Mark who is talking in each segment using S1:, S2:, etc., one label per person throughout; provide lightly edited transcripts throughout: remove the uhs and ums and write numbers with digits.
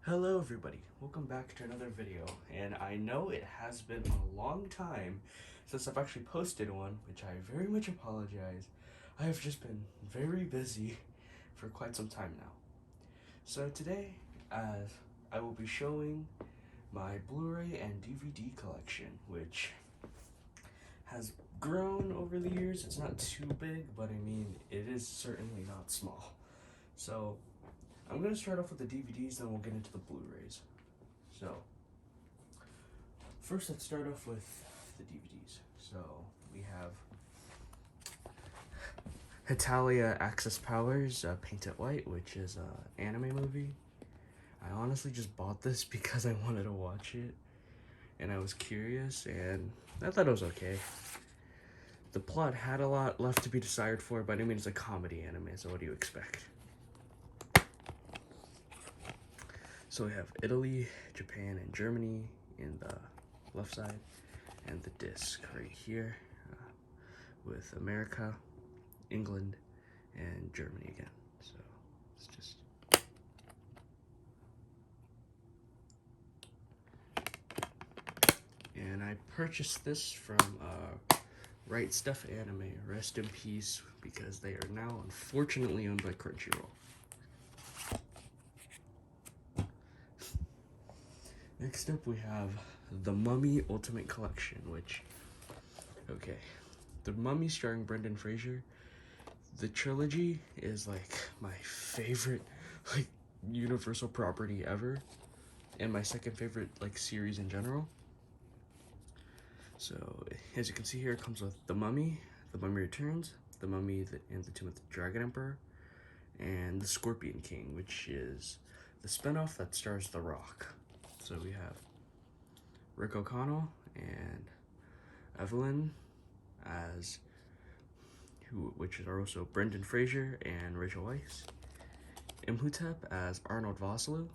S1: Hello everybody, welcome back to another video, and I know it has been a long time since I've actually posted one, which I very much apologize. I have just been very busy for quite some time now. So today, as I will be showing my Blu-ray and DVD collection, which has grown over the years. It's not too big, but I mean, it is certainly not small. So I'm going to start off with the DVDs, then we'll get into the Blu-rays. So, first let's start off with the DVDs. So, we have Hetalia Axis Powers, Paint It White, which is an anime movie. I honestly just bought this because I wanted to watch it, and I was curious, and I thought it was okay. The plot had a lot left to be desired for, but I mean, it's a comedy anime, so what do you expect? So we have Italy, Japan, and Germany in the left side, and the disc right here with America, England, and Germany again. So it's just... And I purchased this from Right Stuff Anime, rest in peace, because they are now unfortunately owned by Crunchyroll. Next up we have The Mummy Ultimate Collection, which, okay, The Mummy starring Brendan Fraser. The trilogy is like my favorite like Universal property ever, and my second favorite like series in general. So as you can see here, it comes with The Mummy, The Mummy Returns, The Mummy and the Tomb of the Dragon Emperor, and The Scorpion King, which is the spinoff that stars The Rock. So we have Rick O'Connell and Evelyn as which are also Brendan Fraser and Rachel Weisz. Imhotep as Arnold Vosloo.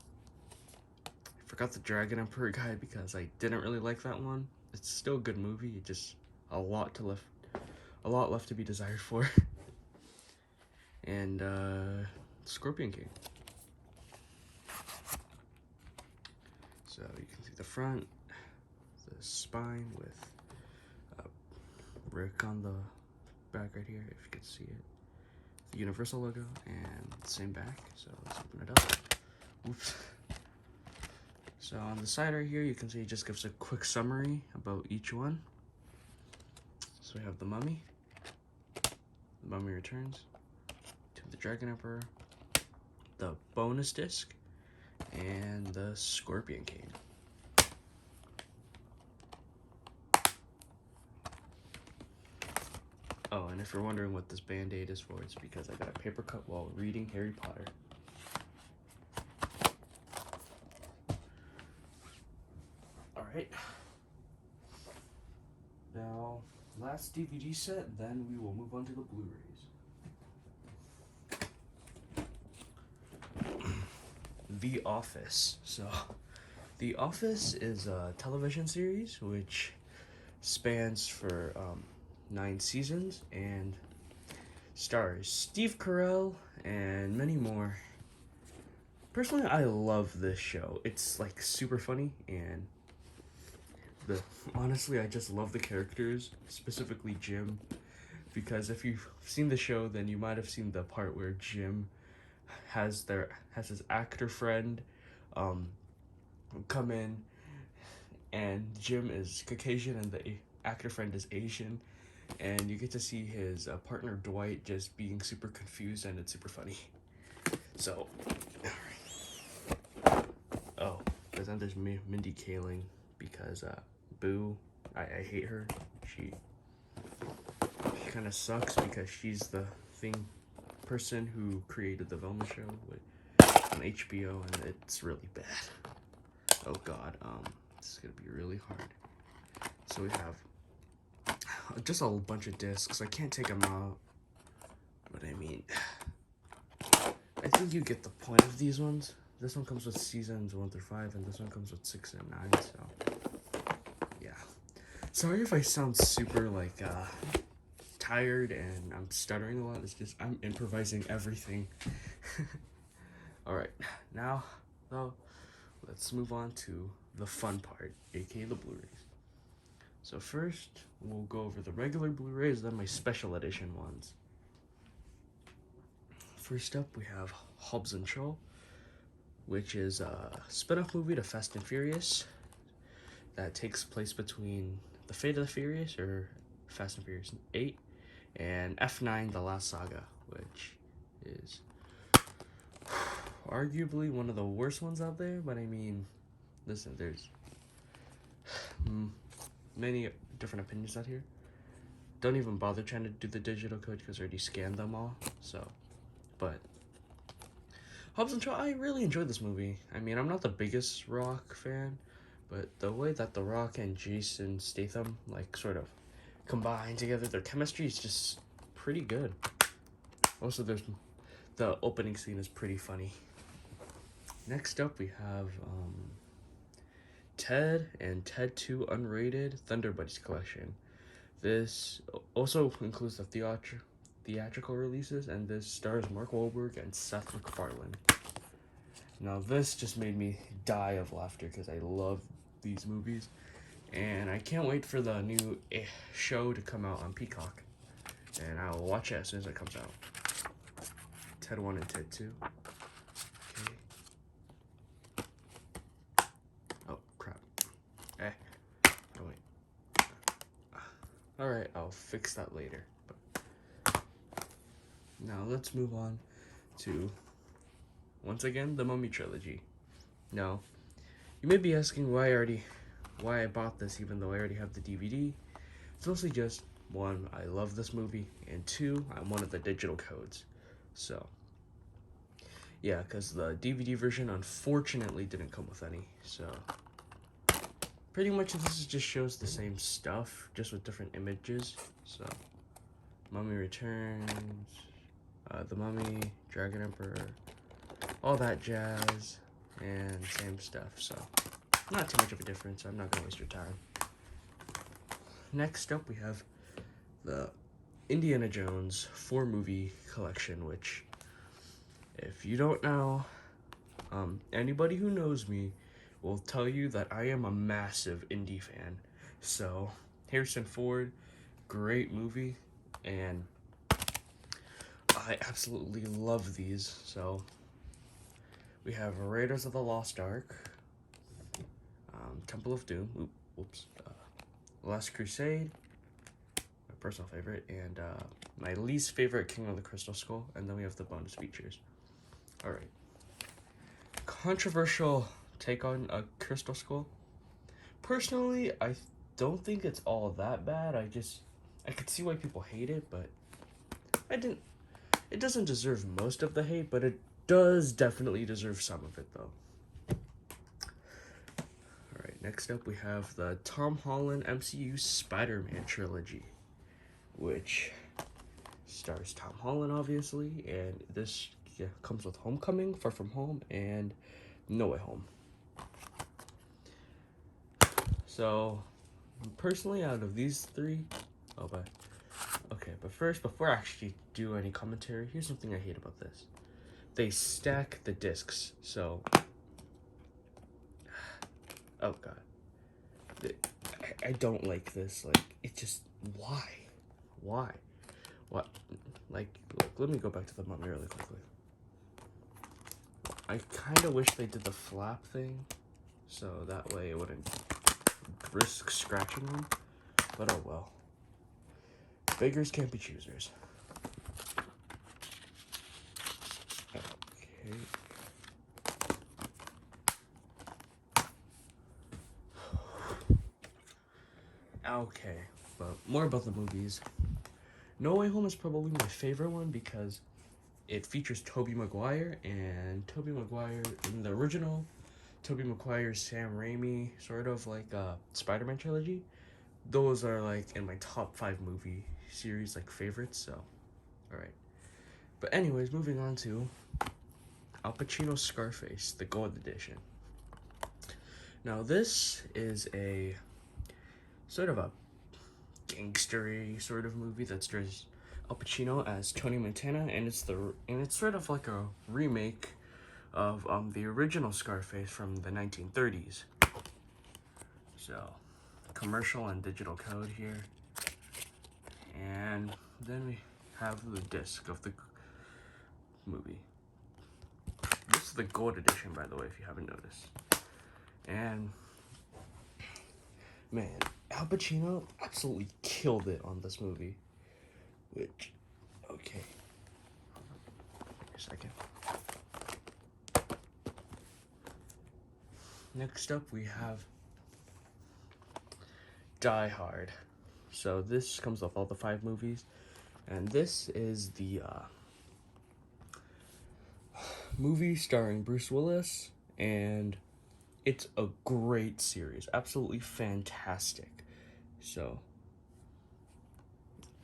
S1: I forgot the Dragon Emperor guy because I didn't really like that one. It's still a good movie, it just a lot left to be desired for. And Scorpion King. So you can see the front, the spine with Rick on the back right here, if you can see it. The Universal logo and same back. So let's open it up. Oops. So on the side right here, you can see it just gives a quick summary about each one. So we have The Mummy, The Mummy Returns, Tomb of the Dragon Emperor, the bonus disc, and the Scorpion King. Oh, and if you're wondering what this Band-Aid is for, it's because I got a paper cut while reading Harry Potter. Alright. Now, last DVD set, then we will move on to the Blu-rays. The Office. So, The Office is a television series which spans for 9 seasons and stars Steve Carell and many more. Personally, I love this show. It's like super funny, and honestly, I just love the characters, specifically Jim, because if you've seen the show, then you might have seen the part where Jim has his actor friend come in, and Jim is Caucasian and the actor friend is Asian, and you get to see his partner Dwight just being super confused, and it's super funny. So, oh, because then there's Mindy Kaling, because Boo, I hate her. She kind of sucks because she's the person who created the Velma show on HBO, and it's really bad. Oh god, this is gonna be really hard. So we have just a bunch of discs. I can't take them out, but I mean, I think you get the point of these ones. This one comes with seasons 1 through 5, and this one comes with 6 and 9, so yeah. Sorry if I sound super like tired and I'm stuttering a lot. It's just I'm improvising everything. Alright, now though, let's move on to the fun part, aka the Blu-rays. So first, we'll go over the regular Blu-rays, then my special edition ones. First up, we have Hobbs and Shaw, which is a spin-off movie to Fast and Furious that takes place between The Fate of the Furious, or Fast and Furious 8, and F9 The Last Saga, which is arguably one of the worst ones out there. But I mean, listen, there's many different opinions out here. Don't even bother trying to do the digital code because I already scanned them all. So, but Hobbs and Shaw, I really enjoyed this movie. I mean, I'm not the biggest Rock fan, but the way that The Rock and Jason Statham like sort of combine together, their chemistry is just pretty good. Also, there's the opening scene is pretty funny. Next up, we have Ted and Ted 2 Unrated Thunder Buddies Collection. This also includes the theatrical releases, and this stars Mark Wahlberg and Seth MacFarlane. Now, this just made me die of laughter because I love these movies, and I can't wait for the new show to come out on Peacock, and I'll watch it as soon as it comes out. Ted 1 and Ted 2. Okay. Oh, crap. Oh, wait. Alright, I'll fix that later. But now, let's move on to, once again, the Mummy Trilogy. Now, you may be asking why I bought this even though I already have the DVD. It's mostly just, one, I love this movie, and two, I wanted the digital codes. So, yeah, because the DVD version unfortunately didn't come with any. So, pretty much this just shows the same stuff, just with different images. So, Mummy Returns, The Mummy, Dragon Emperor, all that jazz, and same stuff. So, not too much of a difference. I'm not going to waste your time. Next up, we have the Indiana Jones 4-movie collection, which, if you don't know, anybody who knows me will tell you that I am a massive Indy fan. So, Harrison Ford, great movie, and I absolutely love these. So, we have Raiders of the Lost Ark, Temple of Doom, Last Crusade, my personal favorite, and my least favorite, King of the Crystal Skull, and then we have the bonus features. Alright. Controversial take on a Crystal Skull. Personally, I don't think it's all that bad. I could see why people hate it, but it doesn't deserve most of the hate, but it does definitely deserve some of it, though. Alright, next up we have the Tom Holland MCU Spider-Man trilogy, which stars Tom Holland, obviously, and this comes with Homecoming, Far From Home, and No Way Home. So, personally, out of these three, but first, before I actually do any commentary, here's something I hate about this. They stack the discs, so, oh god, I don't like this. Like, it just, why? What? Like, look, let me go back to the Mummy really quickly. I kind of wish they did the flap thing, so that way it wouldn't risk scratching them, but oh well. Beggars can't be choosers. Okay. Okay, but more about the movies. No Way Home is probably my favorite one because it features Tobey Maguire, and Tobey Maguire in the original Tobey Maguire, Sam Raimi, sort of like Spider-Man trilogy. Those are like in my top 5 movie series like favorites, so alright. But anyways, moving on to Al Pacino's Scarface, the Gold Edition. Now this is a sort of a gangstery sort of movie that stars Al Pacino as Tony Montana, and it's sort of like a remake of the original Scarface from the 1930s. So, commercial and digital code here. And then we have the disc of the movie. This is the gold edition, by the way, if you haven't noticed. And man, Al Pacino absolutely killed it on this movie. Which, okay. A second. Next up, we have Die Hard. So this comes with all the 5 movies, and this is the movie starring Bruce Willis, and it's a great series, absolutely fantastic. So,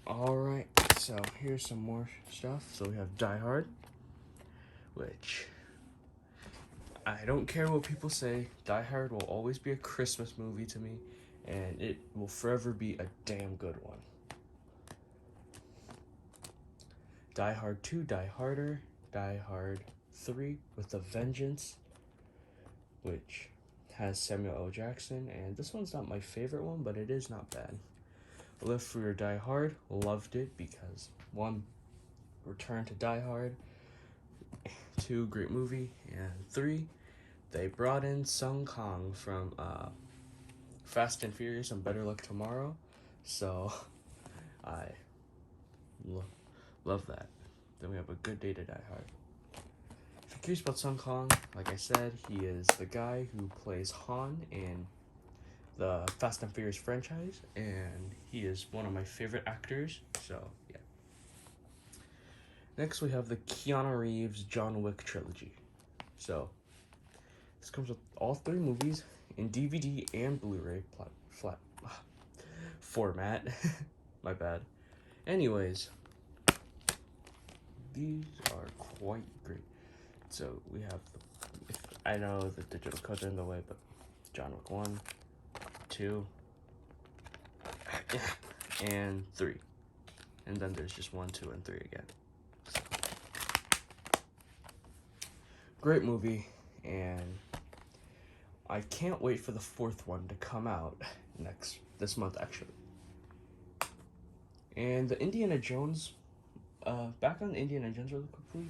S1: alright, so here's some more stuff. So we have Die Hard, which, I don't care what people say, Die Hard will always be a Christmas movie to me, and it will forever be a damn good one. Die Hard 2, Die Harder, Die Hard 3 with a Vengeance, which has Samuel L. Jackson, and this one's not my favorite one, but it is not bad. Live Free or Die Hard, loved it because 1, Return to Die Hard, 2, great movie, and 3, they brought in Sung Kang from Fast and Furious and Better Luck Tomorrow, so I love that. Then we have A Good Day to Die Hard. If you're curious about Sung Kang, like I said, he is the guy who plays Han in the Fast and Furious franchise, and he is one of my favorite actors, so yeah. Next we have the Keanu Reeves John Wick trilogy. So this comes with all 3 movies in DVD and Blu-ray flat format. My bad. Anyways, these are quite great. So we have I know the digital codes are in the way, but John Wick 1, 2, and 3. And then there's just 1, 2, and 3 again. So, great movie, and I can't wait for the 4th one to come out this month actually. And the Indiana Jones, back on Indiana Jones really quickly,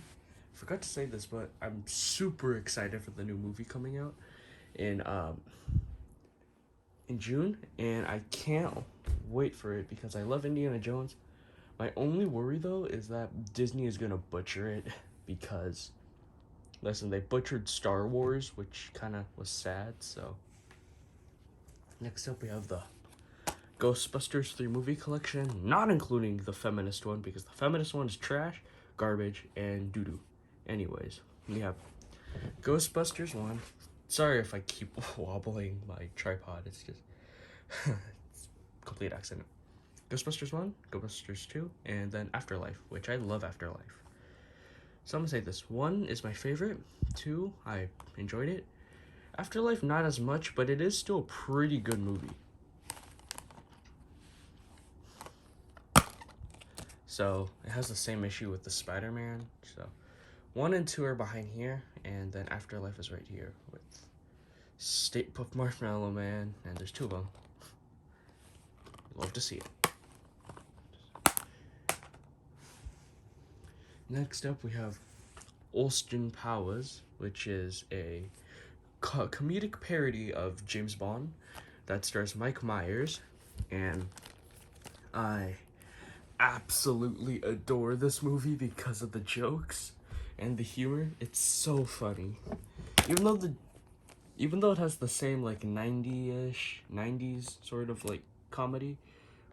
S1: forgot to say this, but I'm super excited for the new movie coming out in June, and I can't wait for it because I love Indiana Jones. My only worry though is that Disney is gonna butcher it because, listen, they butchered Star Wars, which kind of was sad. So next up we have the Ghostbusters 3 movie collection, not including the feminist one because the feminist one is trash, garbage, and doo-doo. Anyways, we have Ghostbusters 1. Sorry if I keep wobbling my tripod, it's just it's complete accident. Ghostbusters 1, Ghostbusters 2, and then Afterlife, which I love Afterlife. So I'm gonna say this. 1 is my favorite, 2, I enjoyed it. Afterlife, not as much, but it is still a pretty good movie. So it has the same issue with the Spider-Man. So 1 and 2 are behind here, and then Afterlife is right here with Stay Puft Marshmallow Man, and there's 2 of them. Love to see it. Next up, we have Austin Powers, which is a comedic parody of James Bond that stars Mike Myers, and I absolutely adore this movie because of the jokes and the humor. It's so funny. Even though it has the same like 90s sort of like comedy,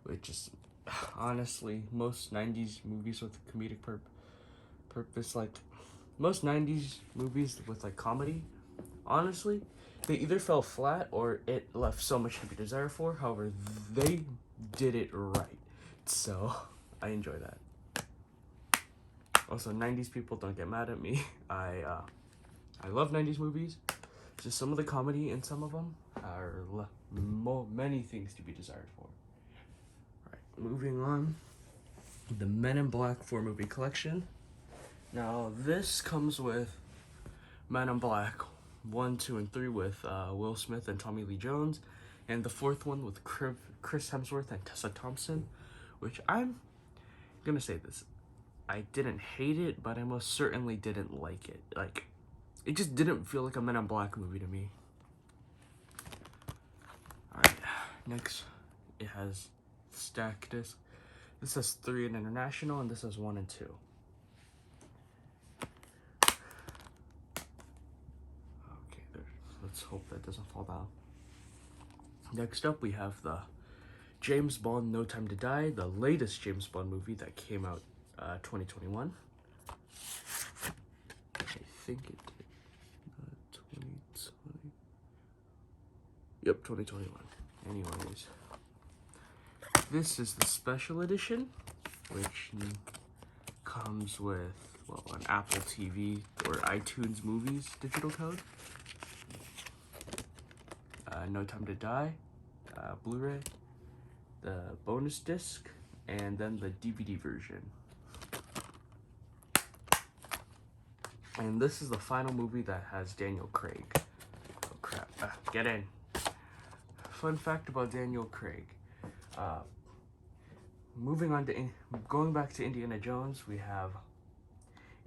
S1: which is honestly most 90s movies with comedic purpose, like most 90s movies with like comedy, honestly, they either fell flat or it left so much to be desired for. However, they did it right, so I enjoy that. Also, 90s people, don't get mad at me. I love 90s movies. Just some of the comedy in some of them are many things to be desired for. Alright, moving on. The Men in Black 4 movie collection. Now, this comes with Men in Black 1, 2, and 3 with Will Smith and Tommy Lee Jones, and the fourth one with Chris Hemsworth and Tessa Thompson, which I'm gonna say this. I didn't hate it, but I most certainly didn't like it. Like, it just didn't feel like a Men in Black movie to me. Alright, next it has stack disc. This has 3 in international, and this has 1 and 2. Okay, there. Let's hope that doesn't fall down. Next up, we have the James Bond No Time to Die, the latest James Bond movie that came out 2021. I think it did. 2020. Yep, 2021. Anyways, this is the special edition, which comes with, well, an Apple TV or iTunes Movies digital code, No Time to Die, Blu-ray, the bonus disc, and then the DVD version. And this is the final movie that has Daniel Craig. Oh crap, get in. Fun fact about Daniel Craig. Moving on to, going back to Indiana Jones, we have,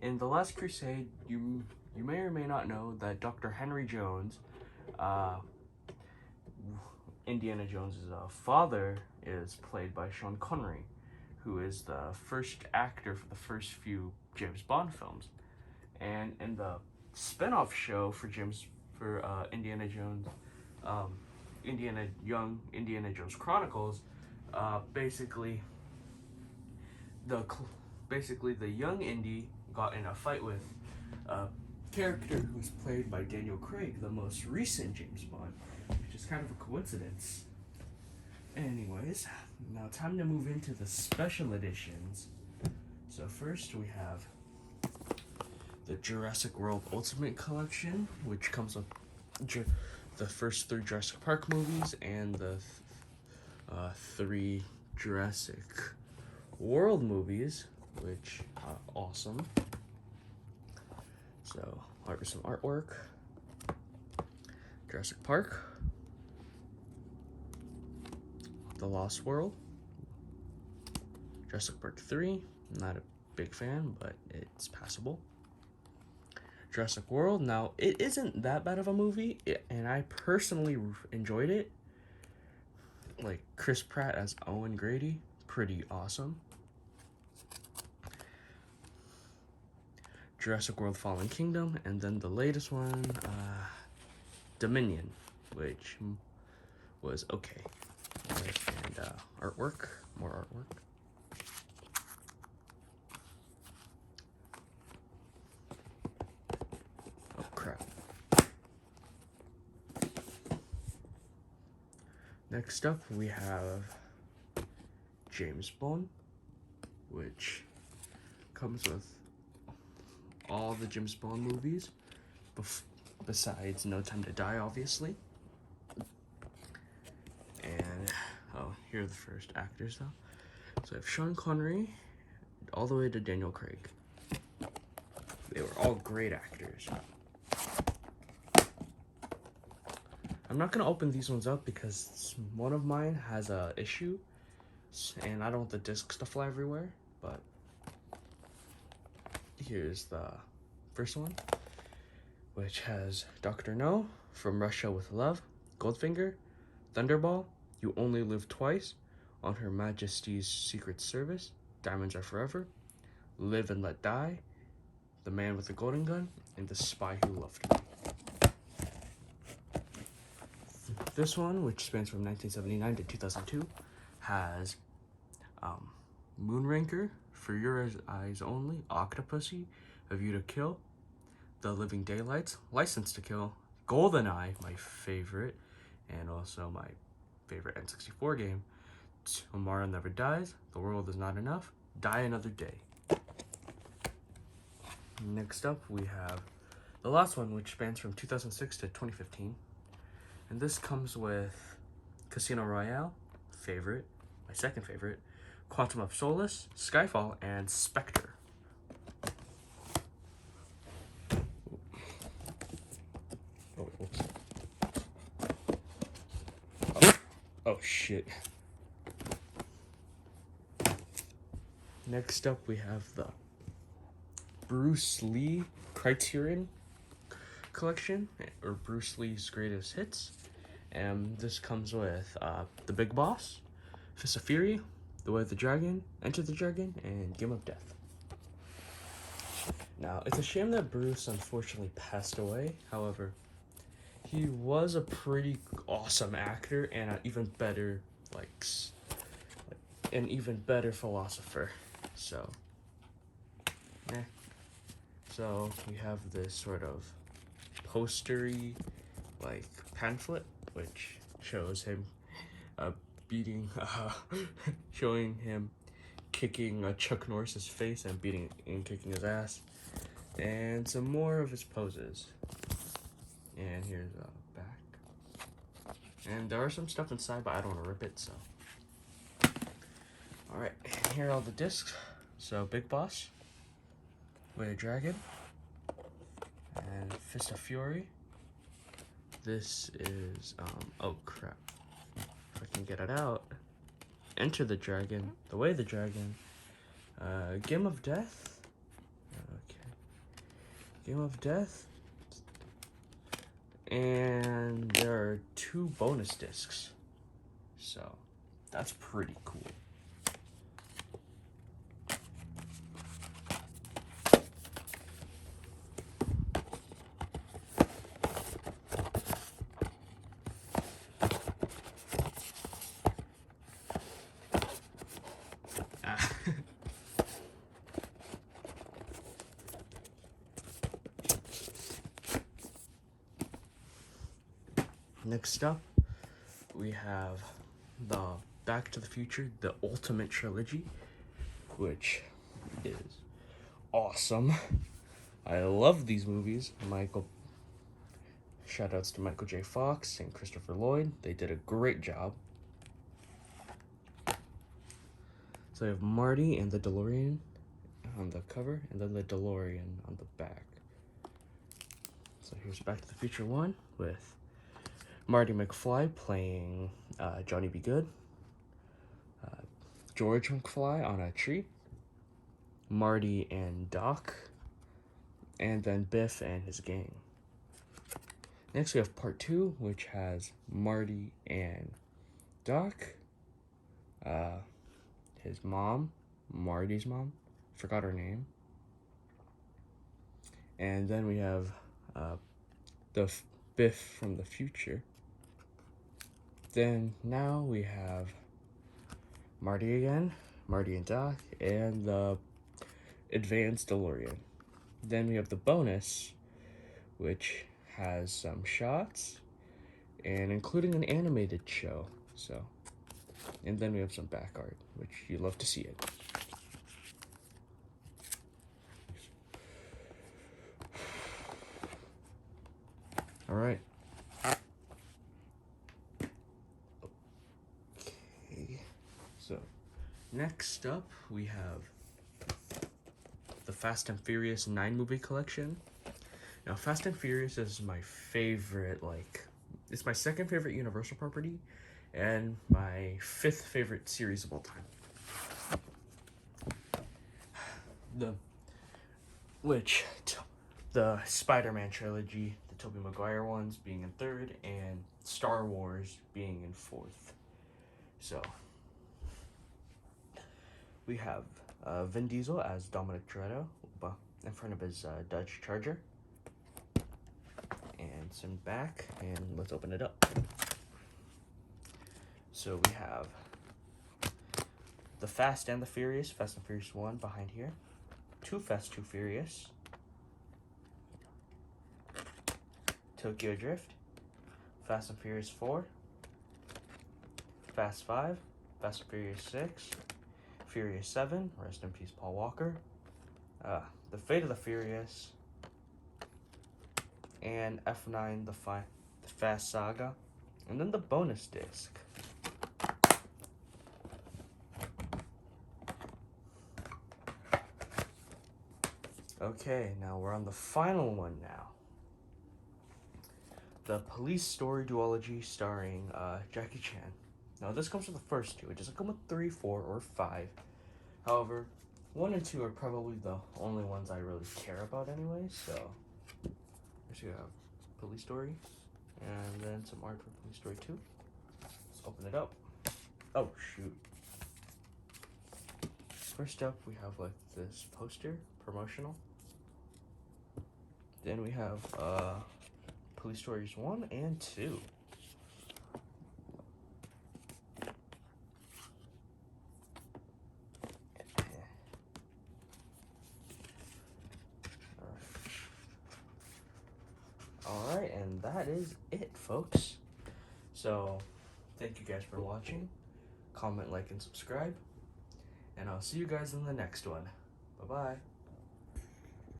S1: in The Last Crusade, you may or may not know that Dr. Henry Jones, Indiana Jones' father, is played by Sean Connery, who is the first actor for the first few James Bond films. And in the spin-off show for Indiana Jones, Indiana Jones Chronicles, basically the young Indy got in a fight with a character who was played by Daniel Craig, the most recent James Bond, which is kind of a coincidence. Anyways, now time to move into the special editions. So first we have the Jurassic World Ultimate Collection, which comes with the first 3 Jurassic Park movies and the 3 Jurassic World movies, which are awesome. So, here's some artwork. Jurassic Park, The Lost World, Jurassic Park 3, not a big fan, but it's passable. Jurassic World, now it isn't that bad of a movie, and I personally enjoyed it. Like Chris Pratt as Owen Grady, pretty awesome. Jurassic World Fallen Kingdom, and then the latest one, Dominion, which was okay. And artwork, more artwork. Oh crap. Next up, we have James Bond, which comes with all the James Bond movies, besides No Time to Die, obviously. And, oh, here are the first actors, though. So I have Sean Connery, all the way to Daniel Craig. They were all great actors. I'm not gonna open these ones up because one of mine has a issue, and I don't want the discs to fly everywhere, but here's the first one, which has Dr. No, From Russia with Love, Goldfinger, Thunderball, You Only Live Twice, On Her Majesty's Secret Service, Diamonds Are Forever, Live and Let Die, The Man with the Golden Gun, and The Spy Who Loved Me. This one, which spans from 1979 to 2002, has Moonraker, For Your Eyes Only, Octopussy, A View to Kill, The Living Daylights, License to Kill, GoldenEye, my favorite, and also my favorite N64 game, Tomorrow Never Dies, The World Is Not Enough, Die Another Day. Next up, we have the last one, which spans from 2006 to 2015. And this comes with Casino Royale, favorite, my second favorite, Quantum of Solace, Skyfall, and Spectre. Oh shit. Next up we have the Bruce Lee Criterion Collection, or Bruce Lee's Greatest Hits. And this comes with The Big Boss, Fist of Fury, The Way of the Dragon, Enter the Dragon, and Game of Death. Now, it's a shame that Bruce unfortunately passed away. However, he was a pretty awesome actor and an even better, philosopher. So, So we have this sort of postery, pamphlet, which shows him showing him kicking Chuck Norris's face and kicking his ass, and some more of his poses. And here's the back. And there are some stuff inside, but I don't want to rip it, so. Alright, here are all the discs. So, Big Boss, Way of Dragon, and Fist of Fury. This is, oh crap. If I can get it out. Enter the Dragon, The Way of the Dragon, Game of Death. Okay. Game of Death. And there are 2 bonus discs. So, that's pretty cool. Next up, we have the Back to the Future, the Ultimate Trilogy, which is awesome. I love these movies. Shoutouts to Michael J. Fox and Christopher Lloyd. They did a great job. So we have Marty and the DeLorean on the cover, and then the DeLorean on the back. So here's Back to the Future 1 with Marty McFly playing Johnny B. Good, George McFly on a tree, Marty and Doc, and then Biff and his gang. Next we have part 2, which has Marty and Doc, his mom, Marty's mom, forgot her name, and then we have the Biff from the future. Then now we have Marty again, Marty and Doc, and the advanced DeLorean. Then we have the bonus, which has some shots, and including an animated show. So, and then we have some back art, which you love to see it. All right. So, next up, we have the Fast and Furious 9 movie collection. Now, Fast and Furious is my favorite, it's my 2nd favorite Universal property, and my 5th favorite series of all time. The Spider-Man trilogy, the Tobey Maguire ones being in 3rd, and Star Wars being in 4th. So, we have Vin Diesel as Dominic Toretto in front of his Dodge Charger. And some back, and let's open it up. So we have the Fast and the Furious, Fast and Furious 1 behind here. Too Fast, Too Furious. Tokyo Drift. Fast and Furious 4. Fast 5. Fast and Furious 6. Furious 7, rest in peace Paul Walker, The Fate of the Furious, and F9, the Fast Saga, and then the bonus disc. Okay, now we're on the final one now. The Police Story duology starring Jackie Chan. Now this comes with the first two. It doesn't come with 3, 4, or 5. However, 1 and 2 are probably the only ones I really care about anyway, so first you have Police Story, and then some art for Police Story 2. Let's open it up. Oh shoot. First up we have like this poster, promotional. Then we have Police Stories 1 and 2. Alright, and that is it, folks. So, thank you guys for watching. Comment, like, and subscribe. And I'll see you guys in the next one. Bye-bye.